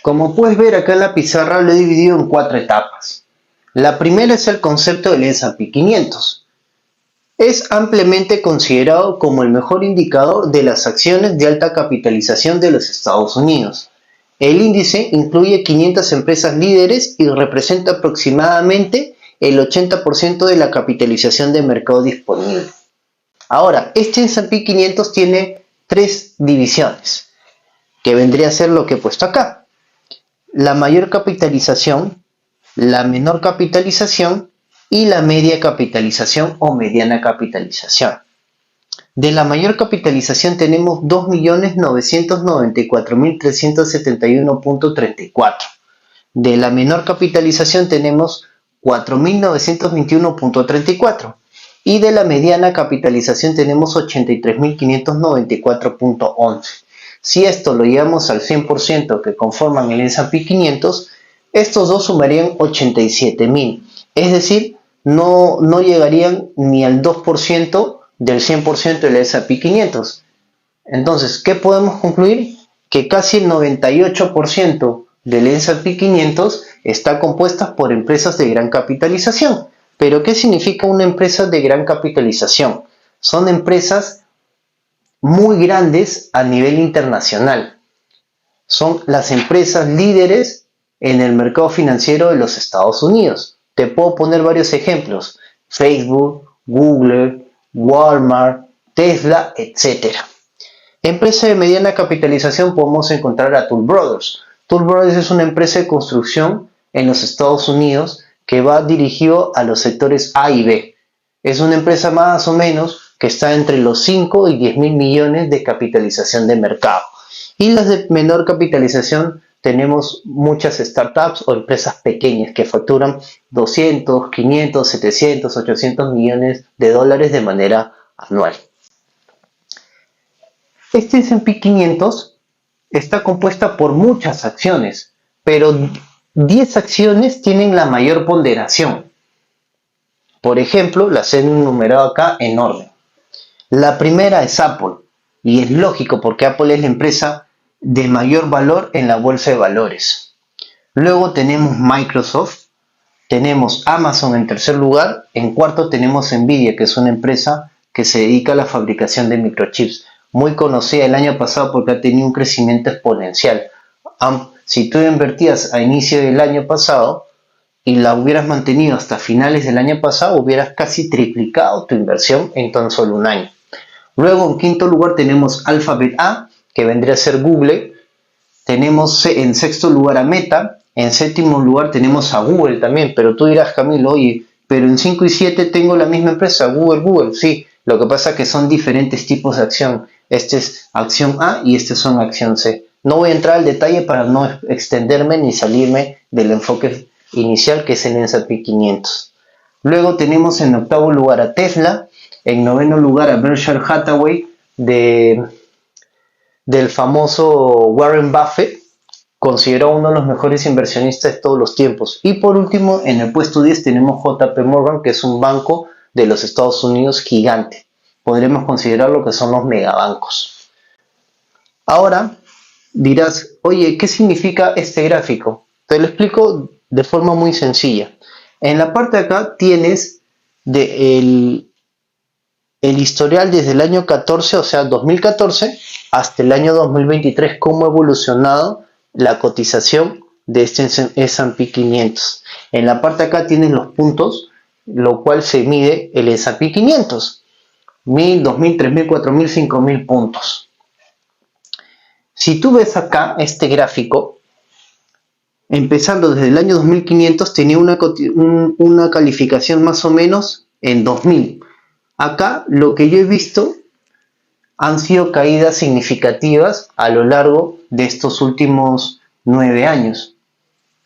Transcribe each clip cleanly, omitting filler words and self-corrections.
Como puedes ver acá en la pizarra lo he dividido en 4 etapas. La primera es el concepto del S&P 500. Es ampliamente considerado como el mejor indicador de las acciones de alta capitalización de los Estados Unidos. El índice incluye 500 empresas líderes y representa aproximadamente el 80% de la capitalización de mercado disponible. Ahora, este S&P 500 tiene 3 divisiones, que vendría a ser lo que he puesto acá: la mayor capitalización, la menor capitalización y la media capitalización o mediana capitalización. De la mayor capitalización tenemos 2.994.371.34. De la menor capitalización tenemos 4.921.34. Y de la mediana capitalización tenemos 83.594.11. Si esto lo llevamos al 100% que conforman el S&P 500, estos dos sumarían 87.000. Es decir, no llegarían ni al 2% del 100% del S&P 500. Entonces, ¿qué podemos concluir? Que casi el 98% del S&P 500 está compuesta por empresas de gran capitalización. ¿Pero qué significa una empresa de gran capitalización? Son empresas muy grandes a nivel internacional. Son las empresas líderes en el mercado financiero de los Estados Unidos. Te puedo poner varios ejemplos: Facebook, Google, Walmart, Tesla, etc. Empresa de mediana capitalización podemos encontrar a Toll Brothers. Toll Brothers es una empresa de construcción en los Estados Unidos que va dirigido a los sectores A y B. Es una empresa más o menos que está entre los 5 y 10 mil millones de capitalización de mercado. Y las de menor capitalización tenemos muchas startups o empresas pequeñas que facturan 200, 500, 700, 800 millones de dólares de manera anual. Este S&P 500 está compuesta por muchas acciones, pero 10 acciones tienen la mayor ponderación. Por ejemplo, las he enumerado acá en orden. La primera es Apple, y es lógico porque Apple es la empresa de mayor valor en la bolsa de valores. Luego tenemos Microsoft, tenemos Amazon en tercer lugar, en cuarto tenemos Nvidia, que es una empresa que se dedica a la fabricación de microchips, muy conocida el año pasado porque ha tenido un crecimiento exponencial. Si tú invertías a inicio del año pasado y la hubieras mantenido hasta finales del año pasado, hubieras casi triplicado tu inversión en tan solo un año. Luego, en quinto lugar, tenemos Alphabet A, que vendría a ser Google. Tenemos en sexto lugar a Meta. En séptimo lugar tenemos a Google también. Pero tú dirás, Camilo, oye, pero en 5 y 7 tengo la misma empresa, Google. Sí, lo que pasa es que son diferentes tipos de acción. Este es acción A y este son acción C. No voy a entrar al detalle para no extenderme ni salirme del enfoque inicial, que es el S&P 500. Luego tenemos en octavo lugar a Tesla, en noveno lugar a Berkshire Hathaway del famoso Warren Buffett, considerado uno de los mejores inversionistas de todos los tiempos. Y por último, en el puesto 10 tenemos JP Morgan, que es un banco de los Estados Unidos gigante. Podríamos considerar lo que son los megabancos. Ahora dirás, oye, ¿qué significa este gráfico? Te lo explico de forma muy sencilla. En la parte de acá tienes el historial desde el año 14, o sea 2014, hasta el año 2023, cómo ha evolucionado la cotización de este S&P 500. En la parte de acá tienes los puntos, lo cual se mide el S&P 500. 1000, 2000, 3000, 4000, 5000 puntos. Si tú ves acá este gráfico, empezando desde el año 2500 tenía una calificación más o menos en 2000. Acá lo que yo he visto han sido caídas significativas a lo largo de estos últimos 9 años.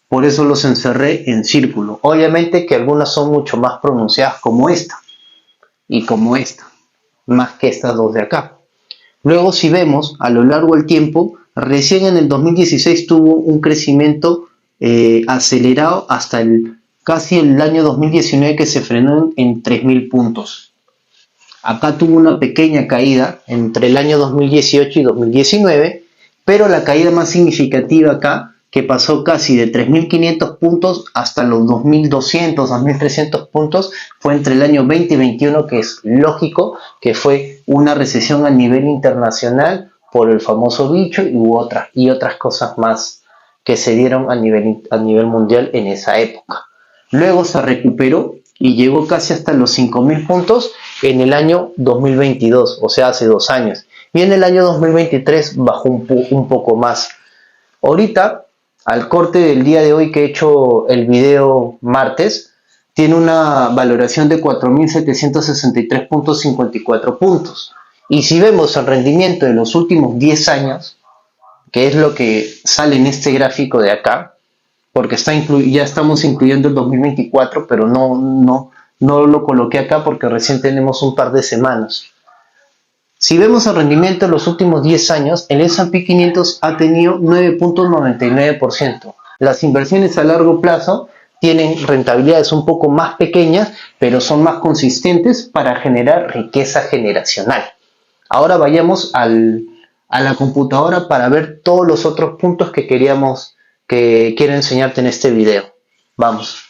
Por eso los encerré en círculo. Obviamente que algunas son mucho más pronunciadas, como esta y como esta, más que estas dos de acá. Luego, si vemos a lo largo del tiempo, recién en el 2016 tuvo un crecimiento acelerado hasta casi el año 2019, que se frenó en 3000 puntos. Acá tuvo una pequeña caída entre el año 2018 y 2019, pero la caída más significativa acá que pasó casi de 3.500 puntos hasta los 2.200, 2.300 puntos, fue entre el año 20 y 21, que es lógico que fue una recesión a nivel internacional por el famoso bicho y otras cosas más que se dieron a nivel mundial en esa época. Luego se recuperó y llegó casi hasta los 5.000 puntos en el año 2022, o sea, hace 2 años. Y en el año 2023 bajó un poco más. Ahorita, al corte del día de hoy que he hecho el video martes, tiene una valoración de 4.763.54 puntos. Y si vemos el rendimiento de los últimos 10 años, que es lo que sale en este gráfico de acá, porque ya estamos incluyendo el 2024, pero no lo coloqué acá porque recién tenemos un par de semanas. Si vemos el rendimiento en los últimos 10 años, el S&P 500 ha tenido 9.99%. Las inversiones a largo plazo tienen rentabilidades un poco más pequeñas, pero son más consistentes para generar riqueza generacional. Ahora vayamos a la computadora para ver todos los otros puntos que quiero enseñarte en este video. Vamos.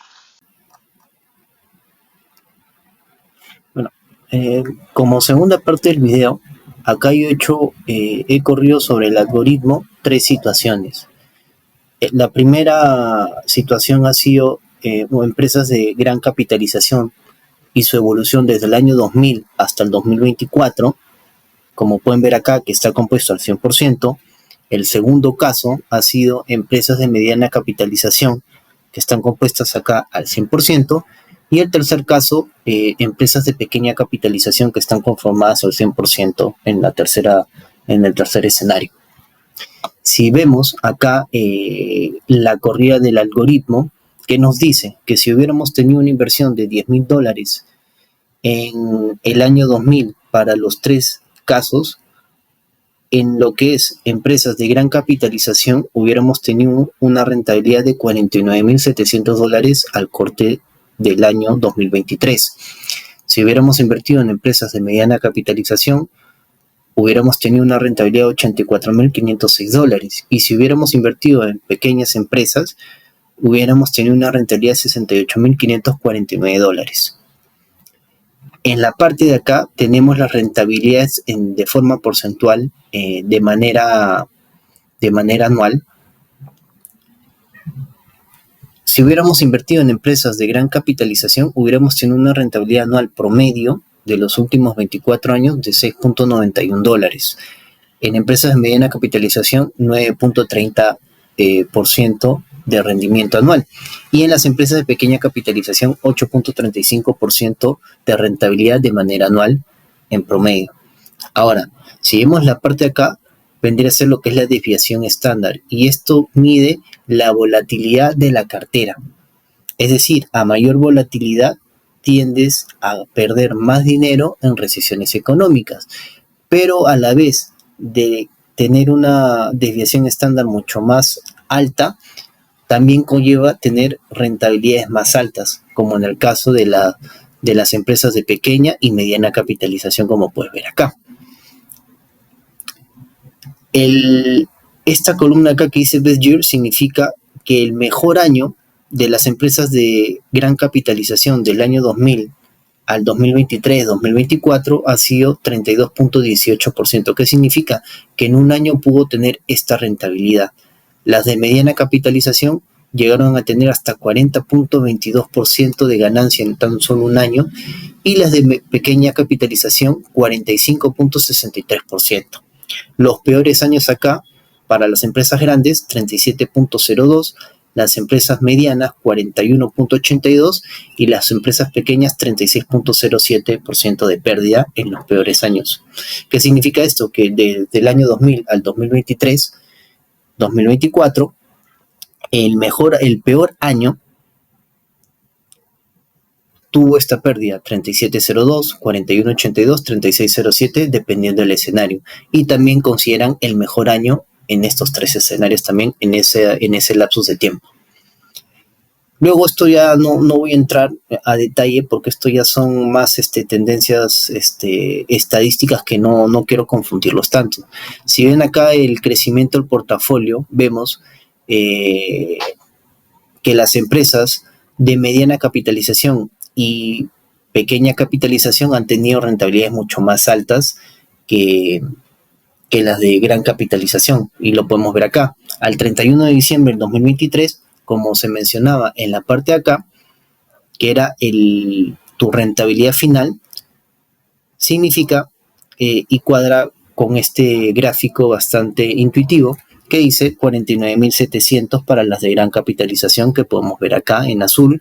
Bueno, como segunda parte del video, acá yo he corrido sobre el algoritmo 3 situaciones. La primera situación ha sido empresas de gran capitalización y su evolución desde el año 2000 hasta el 2024. Como pueden ver acá, que está compuesto al 100%. El segundo caso ha sido empresas de mediana capitalización, que están compuestas acá al 100%. Y el tercer caso, empresas de pequeña capitalización que están conformadas al 100% en el tercer escenario. Si vemos acá la corrida del algoritmo, que nos dice que si hubiéramos tenido una inversión de $10,000 en el año 2000 para los 3 casos, en lo que es empresas de gran capitalización, hubiéramos tenido una rentabilidad de $49,700 al corte del año 2023. Si hubiéramos invertido en empresas de mediana capitalización, hubiéramos tenido una rentabilidad de $84,506. Y si hubiéramos invertido en pequeñas empresas, hubiéramos tenido una rentabilidad de $68,549. En la parte de acá tenemos las rentabilidades de forma porcentual de manera anual. Si hubiéramos invertido en empresas de gran capitalización, hubiéramos tenido una rentabilidad anual promedio de los últimos 24 años de $6,91. En empresas de mediana capitalización, 9,30% de rendimiento anual. Y en las empresas de pequeña capitalización, 8,35% de rentabilidad de manera anual en promedio. Ahora, si vemos la parte de acá, vendría a ser lo que es la desviación estándar. Y esto mide la volatilidad de la cartera. Es decir, a mayor volatilidad tiendes a perder más dinero en recesiones económicas. Pero a la vez de tener una desviación estándar mucho más alta, también conlleva tener rentabilidades más altas, como en el caso de las empresas de pequeña y mediana capitalización, como puedes ver acá. Esta columna acá que dice Best Year significa que el mejor año de las empresas de gran capitalización del año 2000 al 2023-2024 ha sido 32,18%. ¿Qué significa? Que en un año pudo tener esta rentabilidad. Las de mediana capitalización llegaron a tener hasta 40,22% de ganancia en tan solo un año, y las de pequeña capitalización 45,63%. Los peores años acá para las empresas grandes, 37,02%, las empresas medianas 41,82% y las empresas pequeñas 36,07% de pérdida en los peores años. ¿Qué significa esto? Que desde el año 2000 al 2023-2024, el peor año tuvo esta pérdida: 37,02, 41,82, 36,07, dependiendo del escenario. Y también consideran el mejor año en estos 3 escenarios también en ese lapsus de tiempo. Luego esto ya no voy a entrar a detalle porque esto ya son más tendencias estadísticas que no quiero confundirlos tanto. Si ven acá el crecimiento del portafolio, vemos eh, que las empresas de mediana capitalización y pequeña capitalización han tenido rentabilidades mucho más altas que, que las de gran capitalización, y lo podemos ver acá. Al 31 de diciembre del 2023, como se mencionaba en la parte de acá, que era tu rentabilidad final, significa y cuadra con este gráfico bastante intuitivo que dice 49.700 para las de gran capitalización, que podemos ver acá en azul,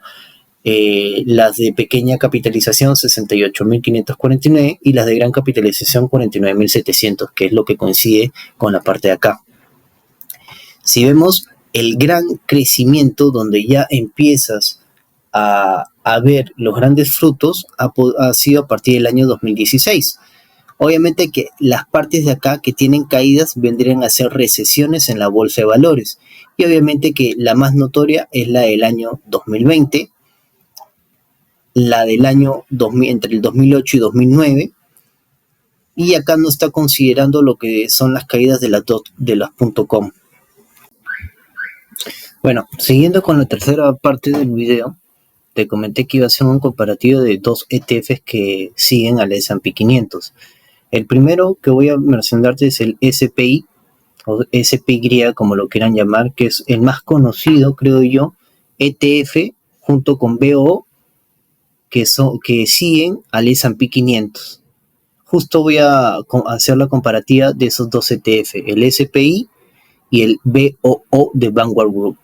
las de pequeña capitalización 68.549 y las de gran capitalización 49.700, que es lo que coincide con la parte de acá. Si vemos el gran crecimiento donde ya empiezas a ver los grandes frutos, ha sido a partir del año 2016. Obviamente que las partes de acá que tienen caídas vendrían a ser recesiones en la bolsa de valores, y obviamente que la más notoria es la del año 2020, la del año 2000, entre el 2008 y 2009, y acá no está considerando lo que son las caídas de las .com. Bueno, siguiendo con la tercera parte del video, te comenté que iba a hacer un comparativo de dos ETFs que siguen al S&P 500. El primero que voy a mencionarte es el SPI, o SPY, como lo quieran llamar, que es el más conocido, creo yo, ETF junto con BOO, que siguen al S&P 500. Justo voy a hacer la comparativa de esos dos ETF, el SPI y el BOO de Vanguard Group.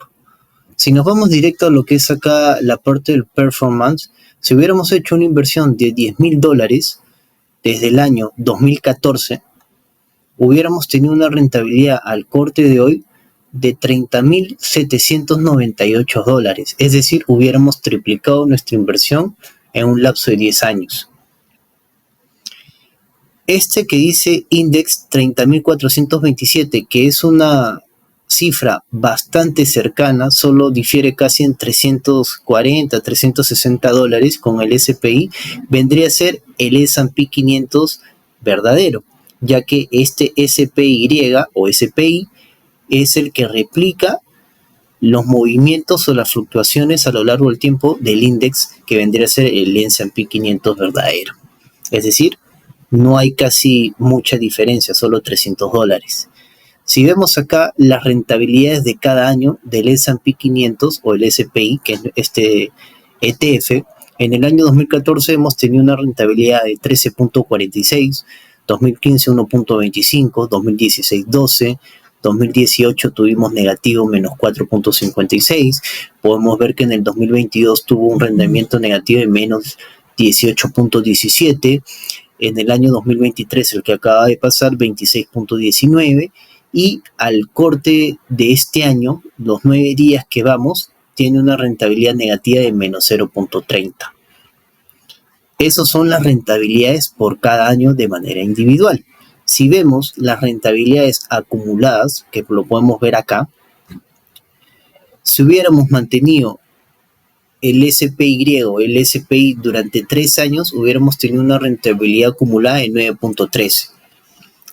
Si nos vamos directo a lo que es acá la parte del performance, si hubiéramos hecho una inversión de $10,000 desde el año 2014, hubiéramos tenido una rentabilidad al corte de hoy de $30,798, es decir, hubiéramos triplicado nuestra inversión en un lapso de 10 años. Este que dice Index 30.427, que es una cifra bastante cercana, solo difiere casi en $340, $360 con el SPI, vendría a ser el S&P 500 verdadero, ya que este SPY o SPI es el que replica los movimientos o las fluctuaciones a lo largo del tiempo del índice, que vendría a ser el S&P 500 verdadero. Es decir, no hay casi mucha diferencia, solo $300. Si vemos acá las rentabilidades de cada año del S&P 500 o el SPI, que es este ETF, en el año 2014 hemos tenido una rentabilidad de 13.46, 2015 1.25, 2016 12, 2018 tuvimos negativo menos 4.56, podemos ver que en el 2022 tuvo un rendimiento negativo de menos 18.17, en el año 2023, el que acaba de pasar, 26.19, y al corte de este año, los 9 días que vamos, tiene una rentabilidad negativa de menos 0.30. Esas son las rentabilidades por cada año de manera individual. Si vemos las rentabilidades acumuladas, que lo podemos ver acá, si hubiéramos mantenido el SPY o el SPI durante 3 años, hubiéramos tenido una rentabilidad acumulada de 9.13.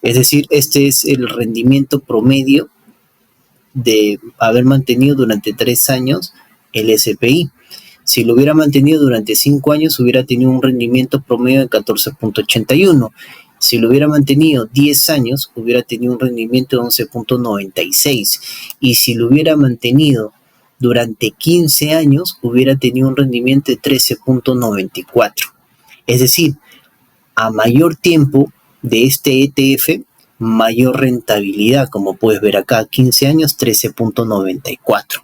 Es decir, este es el rendimiento promedio de haber mantenido durante 3 años el SPI. Si lo hubiera mantenido durante 5 años, hubiera tenido un rendimiento promedio de 14.81. Si lo hubiera mantenido 10 años, hubiera tenido un rendimiento de 11.96. Y si lo hubiera mantenido durante 15 años, hubiera tenido un rendimiento de 13.94. Es decir, a mayor tiempo de este ETF, mayor rentabilidad, como puedes ver acá, 15 años, 13.94.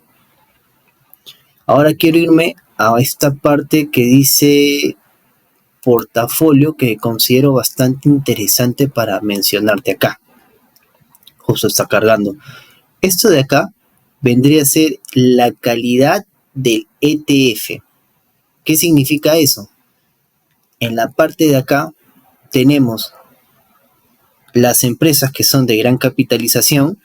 Ahora quiero irme a esta parte que dice portafolio, que considero bastante interesante para mencionarte acá. Justo está cargando. Esto de acá vendría a ser la calidad del ETF. ¿Qué significa eso? En la parte de acá tenemos las empresas que son de gran capitalización,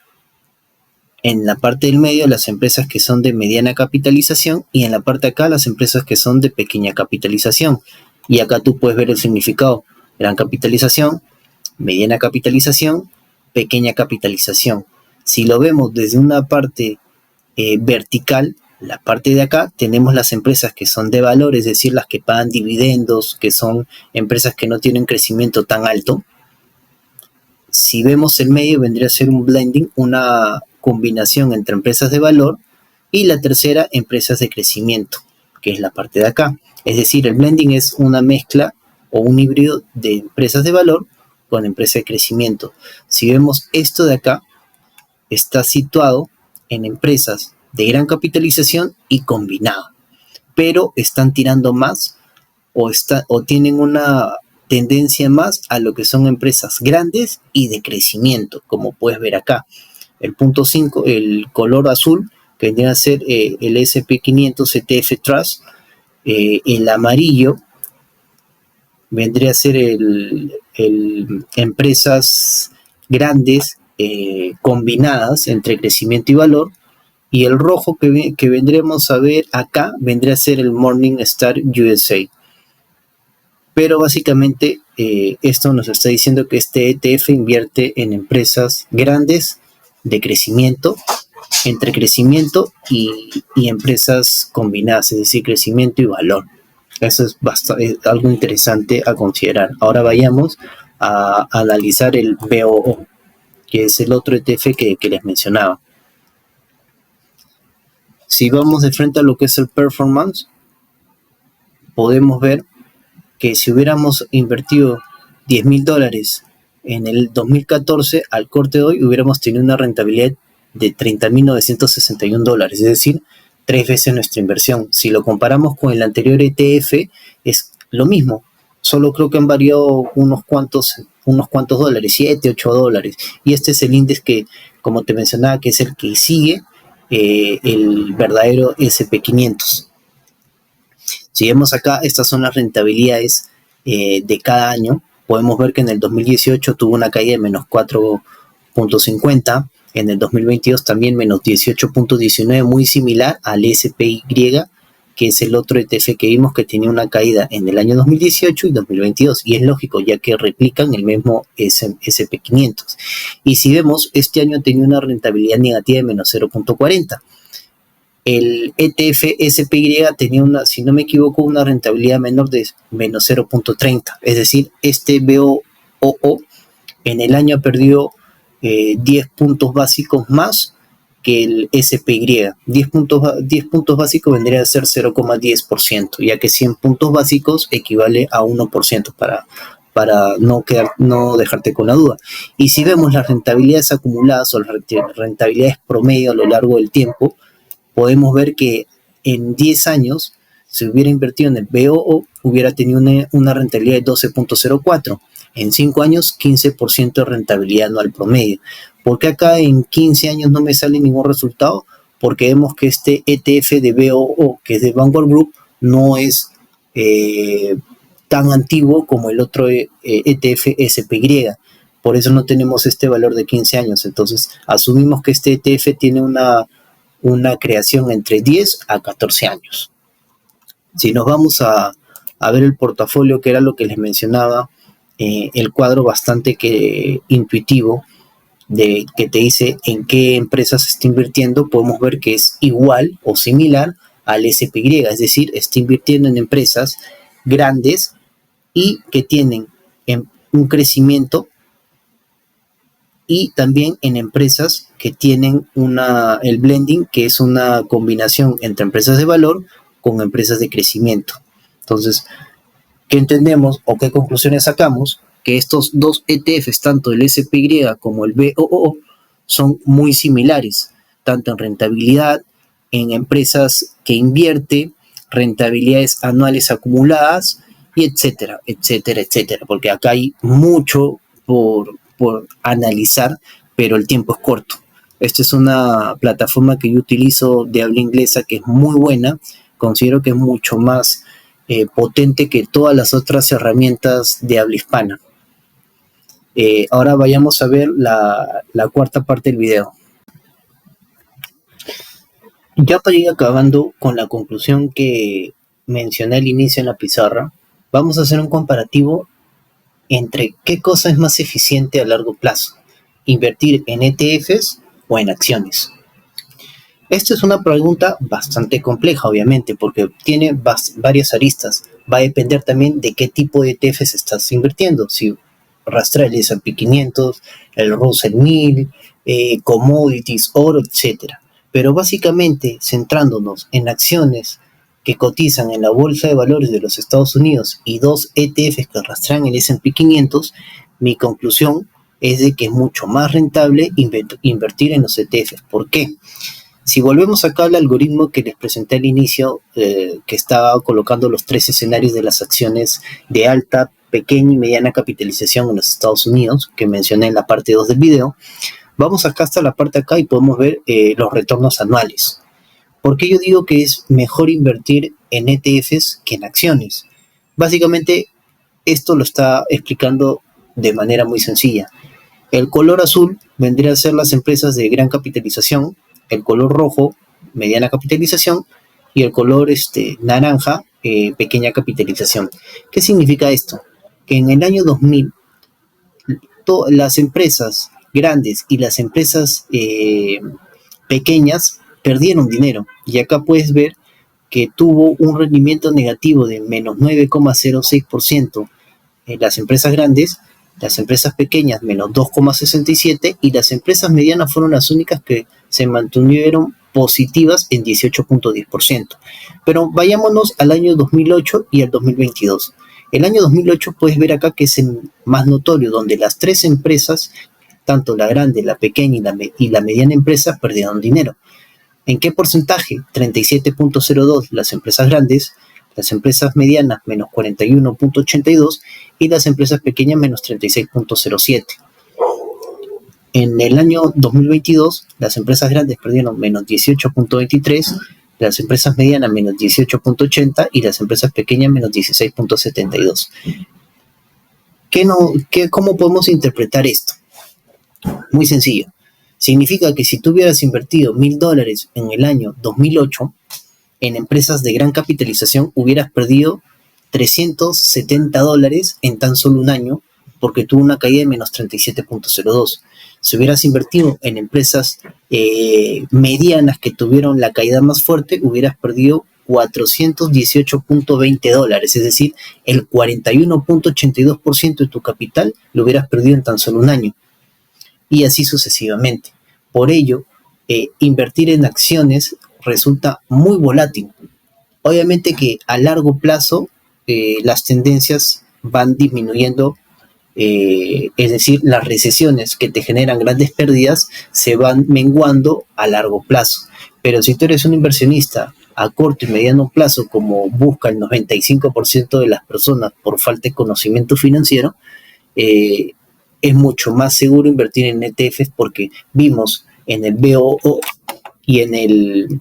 en la parte del medio las empresas que son de mediana capitalización, y en la parte de acá las empresas que son de pequeña capitalización. Y acá tú puedes ver el significado: gran capitalización, mediana capitalización, pequeña capitalización. Si lo vemos desde una parte vertical, la parte de acá, tenemos las empresas que son de valor, es decir, las que pagan dividendos, que son empresas que no tienen crecimiento tan alto. Si vemos el medio, vendría a ser un blending, una combinación entre empresas de valor, y la tercera, empresas de crecimiento, que es la parte de acá. Es decir, el blending es una mezcla o un híbrido de empresas de valor con empresas de crecimiento. Si vemos esto de acá, está situado en empresas de gran capitalización y combinado, pero están tirando más o tienen una tendencia más a lo que son empresas grandes y de crecimiento, como puedes ver acá. El punto 5, el color azul, que vendría a ser el SP500 ETF Trust, el amarillo vendría a ser el empresas grandes combinadas entre crecimiento y valor, y el rojo que vendremos a ver acá vendría a ser el Morningstar USA. Pero básicamente esto nos está diciendo que este ETF invierte en empresas grandes de crecimiento, entre crecimiento y empresas combinadas, es decir, crecimiento y valor. Eso es algo interesante a considerar. Ahora vayamos a analizar el BOO, que es el otro ETF que les mencionaba. Si vamos de frente a lo que es el performance, podemos ver que si hubiéramos invertido $10,000 en el 2014, al corte de hoy hubiéramos tenido una rentabilidad de $30,961, es decir, 3 veces nuestra inversión. Si lo comparamos con el anterior ETF, es lo mismo, solo creo que han variado unos cuantos dólares, 7, 8 dólares, y este es el índice que, como te mencionaba, que es el que sigue el verdadero SP500. Si vemos acá, estas son las rentabilidades de cada año. Podemos ver que en el 2018 tuvo una caída de menos 4.50, en el 2022 también menos 18.19, muy similar al SPY, que es el otro ETF que vimos que tenía una caída en el año 2018 y 2022, y es lógico ya que replican el mismo SP500. Y si vemos, este año tenía una rentabilidad negativa de menos 0.40. El ETF SPY tenía si no me equivoco, una rentabilidad menor de menos 0.30, es decir, este BOO en el año ha perdido 10 puntos básicos más que el SPY. 10 puntos básicos vendría a ser 0,10%, ya que 100 puntos básicos equivale a 1%, para no dejarte con la duda. Y si vemos las rentabilidades acumuladas o las rentabilidades promedio a lo largo del tiempo, podemos ver que en 10 años, si hubiera invertido en el BOO, hubiera tenido una rentabilidad de 12.04. En 5 años, 15% de rentabilidad anual promedio. ¿Por qué acá en 15 años no me sale ningún resultado? Porque vemos que este ETF de BOO, que es de Vanguard Group, no es tan antiguo como el otro ETF SPY. Por eso no tenemos este valor de 15 años. Entonces, asumimos que este ETF tiene una creación entre 10 a 14 años. Si nos vamos a ver el portafolio, que era lo que les mencionaba, el cuadro bastante intuitivo que te dice en qué empresas se está invirtiendo, podemos ver que es igual o similar al SPY, es decir, está invirtiendo en empresas grandes y que tienen un crecimiento, y también en empresas que tienen el blending, que es una combinación entre empresas de valor con empresas de crecimiento. Entonces, ¿qué entendemos o qué conclusiones sacamos? Que estos dos ETFs, tanto el SPY como el BOO, son muy similares, tanto en rentabilidad, en empresas que invierte, rentabilidades anuales acumuladas, y etcétera, etcétera, etcétera, porque acá hay mucho por analizar, pero el tiempo es corto. Esta es una plataforma que yo utilizo de habla inglesa, que es muy buena, considero que es mucho más potente que todas las otras herramientas de habla hispana. Ahora vayamos a ver la cuarta parte del video. Ya para ir acabando con la conclusión que mencioné al inicio en la pizarra, vamos a hacer un comparativo entre qué cosa es más eficiente a largo plazo, invertir en ETFs o en acciones. Esta es una pregunta bastante compleja, obviamente, porque tiene varias aristas. Va a depender también de qué tipo de ETFs estás invirtiendo. Si rastrea el S&P 500, el Russell 1000, commodities, oro, etcétera. Pero básicamente, centrándonos en acciones que cotizan en la Bolsa de Valores de los Estados Unidos y dos ETFs que rastrean el S&P 500, mi conclusión es de que es mucho más rentable invertir en los ETFs. ¿Por qué? Si volvemos acá al algoritmo que les presenté al inicio, que estaba colocando los tres escenarios de las acciones de alta, pequeña y mediana capitalización en los Estados Unidos, que mencioné en la parte 2 del video, vamos acá hasta la parte acá y podemos ver los retornos anuales. ¿Por qué yo digo que es mejor invertir en ETFs que en acciones? Básicamente, esto lo está explicando de manera muy sencilla. El color azul vendría a ser las empresas de gran capitalización, el color rojo, mediana capitalización, y el color naranja, pequeña capitalización. ¿Qué significa esto? Que en el año 2000, las empresas grandes y las empresas pequeñas perdieron dinero. Y acá puedes ver que tuvo un rendimiento negativo de menos 9,06% en las empresas grandes, las empresas pequeñas menos 2,67% y las empresas medianas fueron las únicas que se mantuvieron positivas en 18,10%. Pero vayámonos al año 2008 y al 2022. El año 2008 puedes ver acá que es el más notorio, donde las tres empresas, tanto la grande, la pequeña y la mediana empresa, perdieron dinero. ¿En qué porcentaje? 37,02 las empresas grandes, las empresas medianas menos 41,82 y las empresas pequeñas menos 36,07. En el año 2022, las empresas grandes perdieron menos 18,23, las empresas medianas menos 18,80 y las empresas pequeñas menos 16,72. ¿Cómo podemos interpretar esto? Muy sencillo. Significa que si tú hubieras invertido $1,000 en el año 2008 en empresas de gran capitalización, hubieras perdido $370 en tan solo un año porque tuvo una caída de menos 37,02. Si hubieras invertido en empresas medianas que tuvieron la caída más fuerte, hubieras perdido $418,20, es decir, el 41,82% de tu capital lo hubieras perdido en tan solo un año. Y así sucesivamente. Por ello, invertir en acciones resulta muy volátil. Obviamente que a largo plazo las tendencias van disminuyendo, es decir, las recesiones que te generan grandes pérdidas se van menguando a largo plazo. Pero si tú eres un inversionista a corto y mediano plazo, como busca el 95% de las personas por falta de conocimiento financiero, es mucho más seguro invertir en ETFs porque vimos en el BOO y en el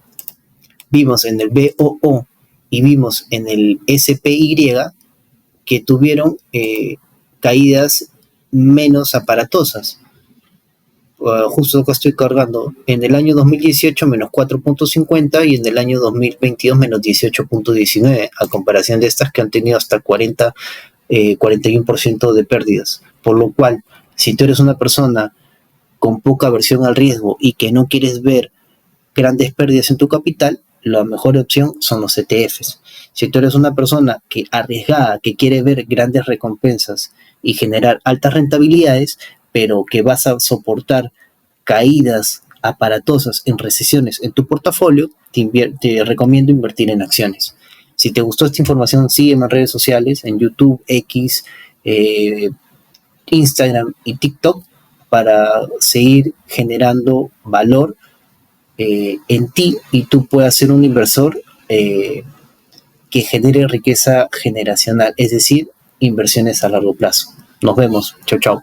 SPY que tuvieron caídas menos aparatosas. Justo acá estoy cargando. En el año 2018 menos 4,50 y en el año 2022 menos 18,19, a comparación de estas que han tenido hasta 41% de pérdidas. Por lo cual, si tú eres una persona con poca aversión al riesgo y que no quieres ver grandes pérdidas en tu capital, la mejor opción son los ETFs. Si tú eres una persona que arriesgada, que quiere ver grandes recompensas y generar altas rentabilidades, pero que vas a soportar caídas aparatosas en recesiones en tu portafolio, te recomiendo invertir en acciones. Si te gustó esta información, sígueme en redes sociales, en YouTube, X, Instagram y TikTok, para seguir generando valor en ti y tú puedas ser un inversor que genere riqueza generacional, es decir, inversiones a largo plazo. Nos vemos. Chau, chau.